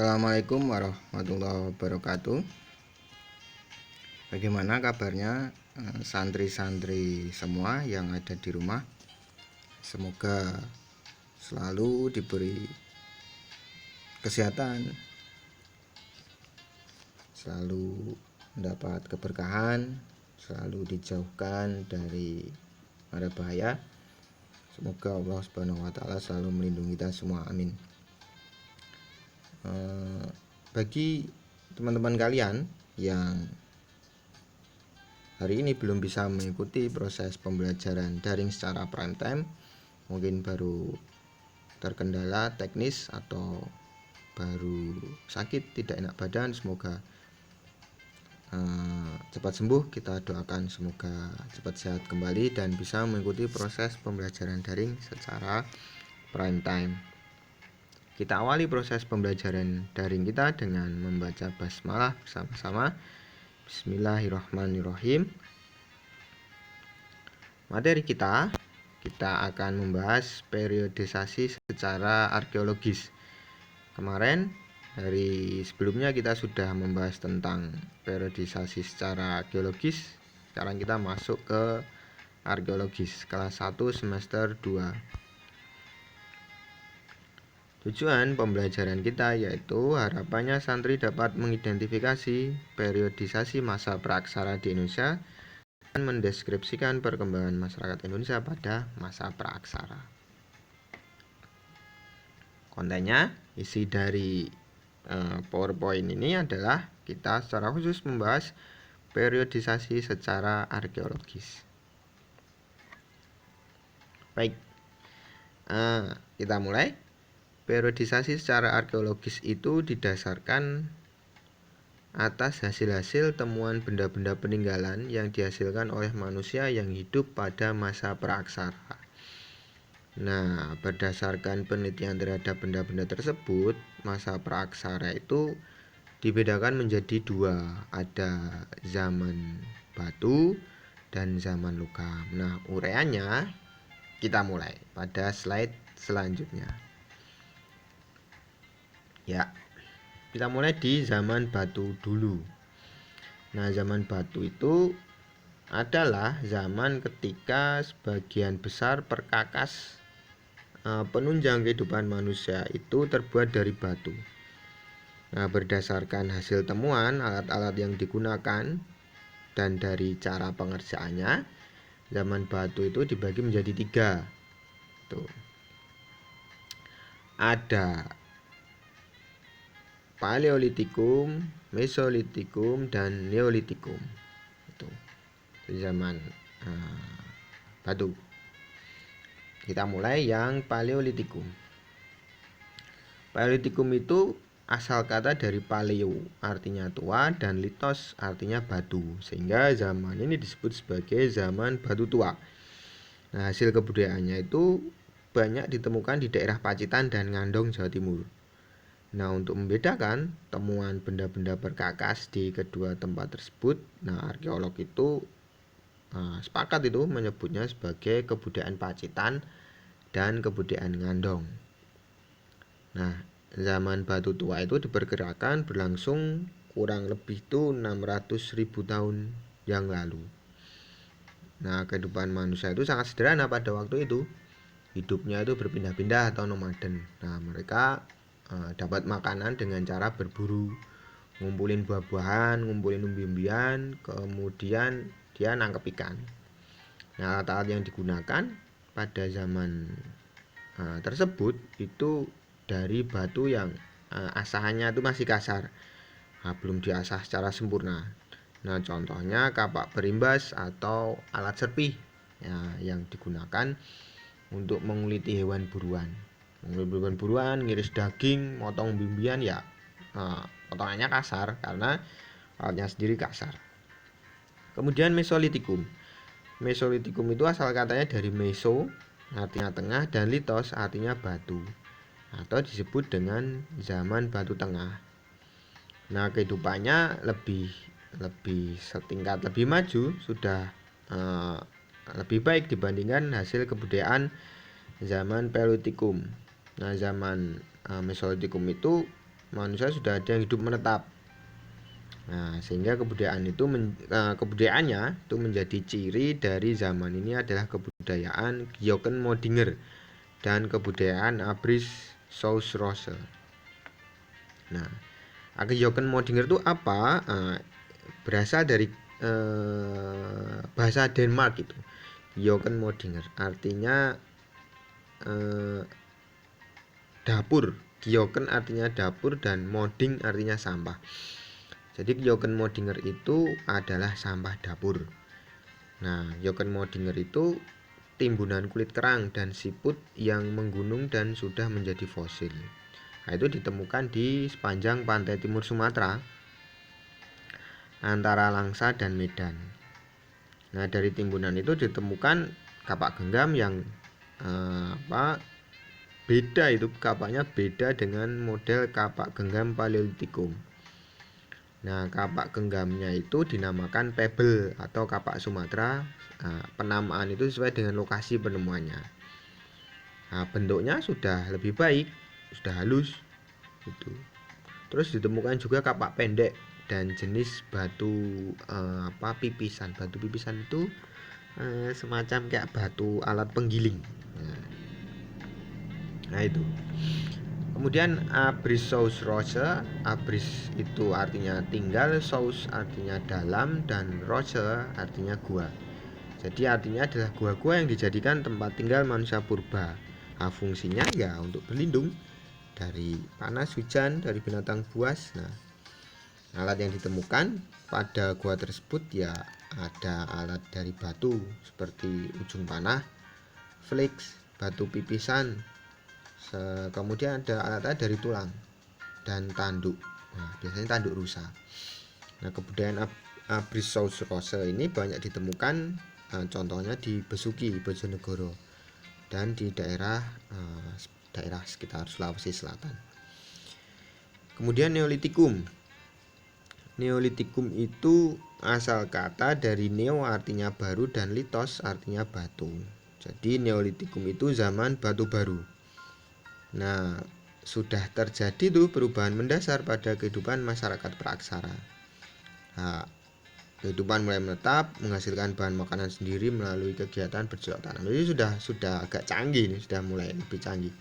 Assalamualaikum warahmatullahi wabarakatuh. Bagaimana kabarnya santri-santri semua yang ada di rumah? Semoga selalu diberi kesehatan, selalu mendapat keberkahan, selalu dijauhkan dari mara bahaya. Semoga Allah Subhanahu wa taala selalu melindungi kita semua. Amin. Bagi teman-teman kalian yang hari ini belum bisa mengikuti proses pembelajaran daring secara prime time, mungkin baru terkendala teknis atau baru sakit, tidak enak badan, semoga cepat sembuh. Kita doakan semoga cepat sehat kembali dan bisa mengikuti proses pembelajaran daring secara prime time. Kita awali proses pembelajaran daring kita dengan membaca basmalah bersama-sama. Bismillahirrahmanirrahim. Materi kita akan membahas periodisasi secara arkeologis. Kemarin hari sebelumnya kita sudah membahas tentang periodisasi secara geologis. Sekarang kita masuk ke arkeologis kelas 1 semester 2. Tujuan pembelajaran kita yaitu harapannya santri dapat mengidentifikasi periodisasi masa praaksara di Indonesia dan mendeskripsikan perkembangan masyarakat Indonesia pada masa praaksara. Kontennya, isi dari PowerPoint ini adalah kita secara khusus membahas periodisasi secara arkeologis. Baik, kita mulai. Periodisasi secara arkeologis itu didasarkan atas hasil-hasil temuan benda-benda peninggalan yang dihasilkan oleh manusia yang hidup pada masa praaksara. Nah, berdasarkan penelitian terhadap benda-benda tersebut, masa praaksara itu dibedakan menjadi dua, ada zaman batu dan zaman logam. Nah, uraiannya kita mulai pada slide selanjutnya. Ya, kita mulai di zaman batu dulu. Nah, zaman batu itu adalah zaman ketika sebagian besar perkakas penunjang kehidupan manusia itu terbuat dari batu. Nah, berdasarkan hasil temuan alat-alat yang digunakan dan dari cara pengerjaannya, zaman batu itu dibagi menjadi 3. Tuh. Ada Paleolitikum, Mesolitikum, dan Neolitikum. Itu zaman batu. Kita mulai yang Paleolitikum. Paleolitikum itu asal kata dari paleo, artinya tua, dan litos, artinya batu. Sehingga zaman ini disebut sebagai zaman batu tua. Nah, hasil kebudayaannya itu banyak ditemukan di daerah Pacitan dan Ngandong, Jawa Timur. Nah, untuk membedakan temuan benda-benda perkakas di kedua tempat tersebut, nah arkeolog itu sepakat itu menyebutnya sebagai kebudayaan Pacitan dan kebudayaan Ngandong. Nah, zaman batu tua itu diperkirakan berlangsung kurang lebih itu 600.000 tahun yang lalu. Nah, kehidupan manusia itu sangat sederhana pada waktu itu. Hidupnya itu berpindah-pindah atau nomaden. Nah, mereka dapat makanan dengan cara berburu, ngumpulin buah-buahan, ngumpulin umbi-umbian, kemudian dia nangkep ikan. Nah, alat-alat yang digunakan pada zaman tersebut itu dari batu yang asahannya itu masih kasar, belum diasah secara sempurna. Nah, contohnya kapak berimbas atau alat serpih yang digunakan untuk menguliti hewan buruan. Ngiris daging, motong bimbian ya potongannya kasar karena alatnya sendiri kasar. Kemudian Mesolitikum. Mesolitikum itu asal katanya dari meso, artinya tengah, dan litos, artinya batu, atau disebut dengan zaman batu tengah. Nah, kehidupannya lebih setingkat lebih maju, sudah lebih baik dibandingkan hasil kebudayaan zaman Paleolitikum. Nah, zaman Mesolitikum itu manusia sudah ada yang hidup menetap. Nah, sehingga kebudayaannya itu menjadi ciri dari zaman ini adalah kebudayaan Gyoken Modinger dan kebudayaan Abris Sausrose. Nah, Gyoken Modinger itu apa? Berasal dari bahasa Denmark itu. Gyoken Modinger artinya dapur. Gyoken artinya dapur dan moding artinya sampah. Jadi Gyoken Modinger itu adalah sampah dapur. Nah, Gyoken Modinger itu timbunan kulit kerang dan siput yang menggunung dan sudah menjadi fosil. Nah, itu ditemukan di sepanjang pantai timur Sumatera antara Langsa dan Medan. Nah, dari timbunan itu ditemukan kapak genggam yang beda, itu kapaknya beda dengan model kapak genggam Paleolitikum. Nah, kapak genggamnya itu dinamakan pebble atau kapak Sumatera. Nah, penamaan itu sesuai dengan lokasi penemuannya. Nah, bentuknya sudah lebih baik, sudah halus gitu. Terus ditemukan juga kapak pendek dan jenis batu pipisan. Batu pipisan itu semacam kayak batu alat penggiling. Nah itu. Kemudian Abris Sausrose, Abris itu artinya tinggal, Saus artinya dalam, dan Rose artinya gua. Jadi artinya adalah gua-gua yang dijadikan tempat tinggal manusia purba. Nah, fungsinya ya untuk berlindung dari panas, hujan, dari binatang buas. Nah, alat yang ditemukan pada gua tersebut ya ada alat dari batu seperti ujung panah, flix, batu pipisan. Kemudian ada alat dari tulang dan tanduk. Nah, biasanya tanduk rusa. Nah, kebudayaan Abris Sausrose ini banyak ditemukan, contohnya di Besuki, Bojonegoro, dan di daerah sekitar Sulawesi Selatan. Kemudian Neolitikum. Neolitikum itu asal kata dari neo artinya baru dan litos artinya batu. Jadi Neolitikum itu zaman batu baru. Nah, sudah terjadi tuh perubahan mendasar pada kehidupan masyarakat praaksara. Nah, kehidupan mulai menetap, menghasilkan bahan makanan sendiri melalui kegiatan bercocok tanam. Jadi sudah agak canggih nih, sudah mulai lebih canggih.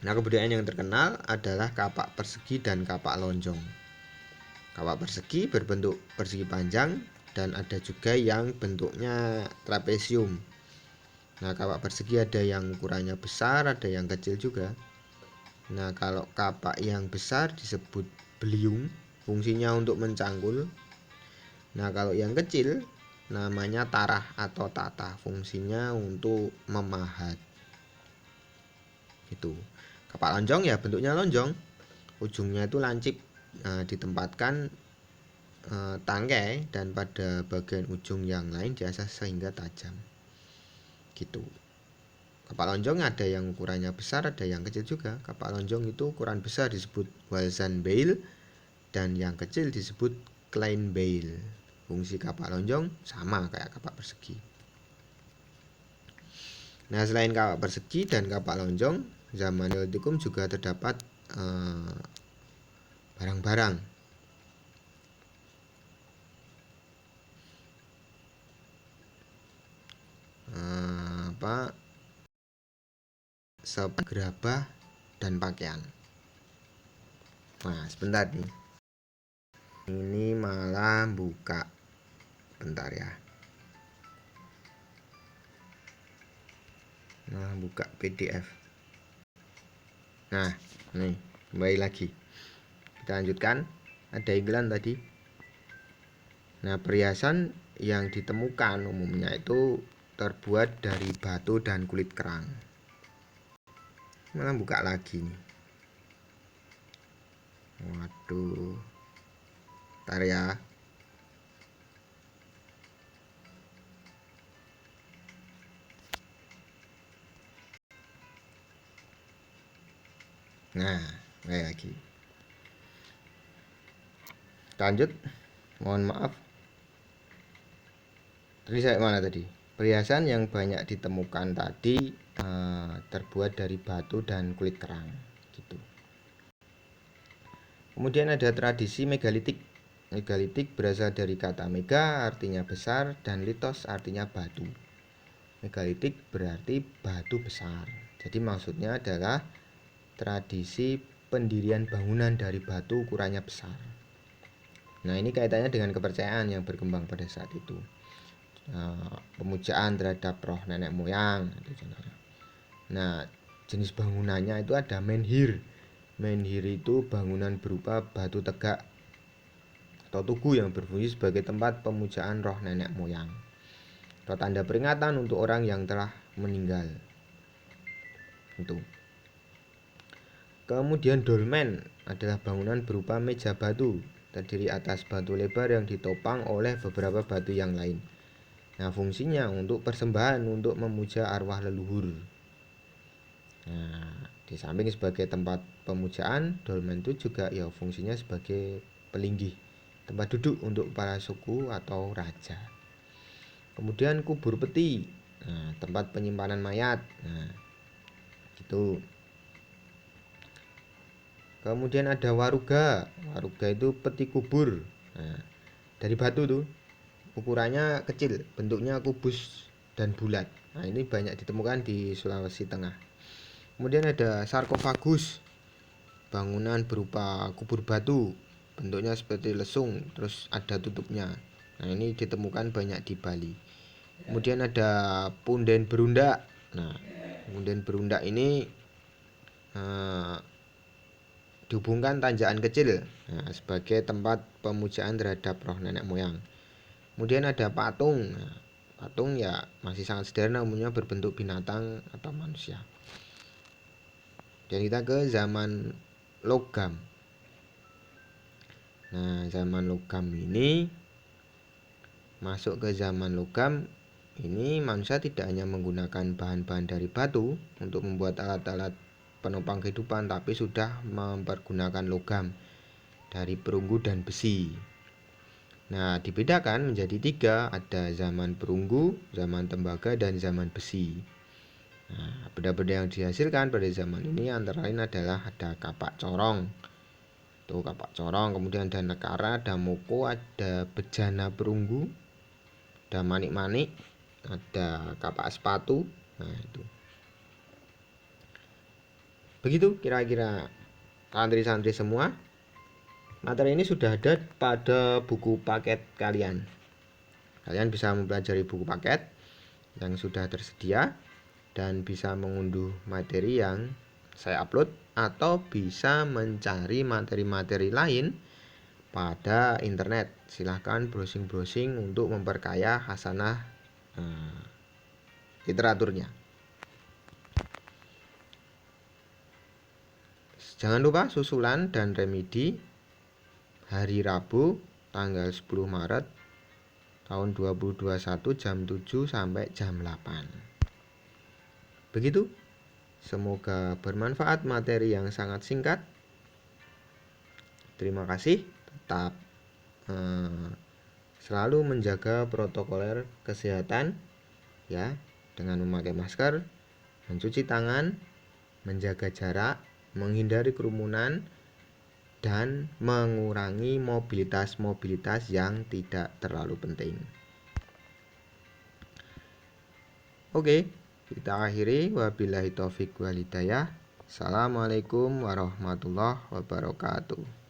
Nah, kebudayaan yang terkenal adalah kapak persegi dan kapak lonjong. Kapak persegi berbentuk persegi panjang dan ada juga yang bentuknya trapesium. Nah, kapak persegi ada yang ukurannya besar, ada yang kecil juga. Nah, kalau kapak yang besar disebut beliung, fungsinya untuk mencangkul. Nah, kalau yang kecil namanya tarah atau tata, fungsinya untuk memahat. Gitu. Kapak lonjong ya bentuknya lonjong. Ujungnya itu lancip, ditempatkan tangkai dan pada bagian ujung yang lain diasah sehingga tajam. Gitu. Kapak lonjong ada yang ukurannya besar, ada yang kecil juga. Kapak lonjong itu ukuran besar disebut Walzenbeil dan yang kecil disebut Kleinbeil. Fungsi kapak lonjong sama kayak kapak persegi. Nah, selain kapak persegi dan kapak lonjong, zaman Neolitikum juga terdapat barang-barang seperti gerabah dan pakaian. Nah, sebentar nih. Ini malah buka. Bentar ya. Malah buka PDF. Nah, nih, kembali lagi. Kita lanjutkan. Ada iklan tadi. Nah, perhiasan yang ditemukan umumnya itu terbuat dari batu dan kulit kerang. Malah buka lagi nih. Waduh. Bentar ya. Nah, kayak lagi. Lanjut. Mohon maaf. Tadi saya mana tadi? Perhiasan yang banyak ditemukan tadi terbuat dari batu dan kulit kerang, gitu. Kemudian ada tradisi megalitik. Megalitik berasal dari kata mega artinya besar dan litos artinya batu. Megalitik berarti batu besar. Jadi maksudnya adalah tradisi pendirian bangunan dari batu ukurannya besar. Nah, ini kaitannya dengan kepercayaan yang berkembang pada saat itu. Pemujaan terhadap roh nenek moyang. Nah, jenis bangunannya itu ada menhir. Menhir itu bangunan berupa batu tegak atau tugu yang berfungsi sebagai tempat pemujaan roh nenek moyang atau tanda peringatan untuk orang yang telah meninggal. Itu. Kemudian dolmen adalah bangunan berupa meja batu terdiri atas batu lebar yang ditopang oleh beberapa batu yang lain. Nah, fungsinya untuk persembahan untuk memuja arwah leluhur. Nah, di samping sebagai tempat pemujaan, dolmen itu juga ya fungsinya sebagai pelinggih, tempat duduk untuk para suku atau raja. Kemudian kubur peti, nah, tempat penyimpanan mayat. Nah, gitu. Kemudian ada waruga. Waruga itu peti kubur. Nah, dari batu tuh. Ukurannya kecil, bentuknya kubus dan bulat. Nah, ini banyak ditemukan di Sulawesi Tengah. Kemudian ada sarkofagus. Bangunan berupa kubur batu. Bentuknya seperti lesung, terus ada tutupnya. Nah, ini ditemukan banyak di Bali. Kemudian ada punden berundak. Nah, punden berundak ini dihubungkan tanjakan kecil sebagai tempat pemujaan terhadap roh nenek moyang. Kemudian ada patung. Nah, patung ya masih sangat sederhana, umumnya berbentuk binatang atau manusia. Dan kita ke zaman logam. Nah, zaman logam ini masuk ke zaman logam ini manusia tidak hanya menggunakan bahan-bahan dari batu untuk membuat alat-alat penopang kehidupan, tapi sudah mempergunakan logam dari perunggu dan besi. Nah, dibedakan menjadi 3, ada zaman perunggu, zaman tembaga, dan zaman besi. Nah, benda-benda yang dihasilkan pada zaman ini antara lain adalah ada kapak corong. Tuh kapak corong, kemudian ada nekara, ada moko, ada bejana perunggu, ada manik-manik, ada kapak sepatu. Nah, itu. Begitu kira-kira santri-santri semua. Materi ini sudah ada pada buku paket kalian. Kalian bisa mempelajari buku paket yang sudah tersedia dan bisa mengunduh materi yang saya upload atau bisa mencari materi-materi lain pada internet. Silahkan browsing-browsing untuk memperkaya hasanah literaturnya. Jangan lupa susulan dan remedi hari Rabu tanggal 10 Maret tahun 2021 jam 7 sampai jam 8. Begitu. Semoga bermanfaat materi yang sangat singkat. Terima kasih. Tetap selalu menjaga protokoler kesehatan ya, dengan memakai masker, mencuci tangan, menjaga jarak, menghindari kerumunan, dan mengurangi mobilitas yang tidak terlalu penting. Oke, kita akhiri. Wabillahi taufik wal hidayah. Assalamualaikum warahmatullahi wabarakatuh.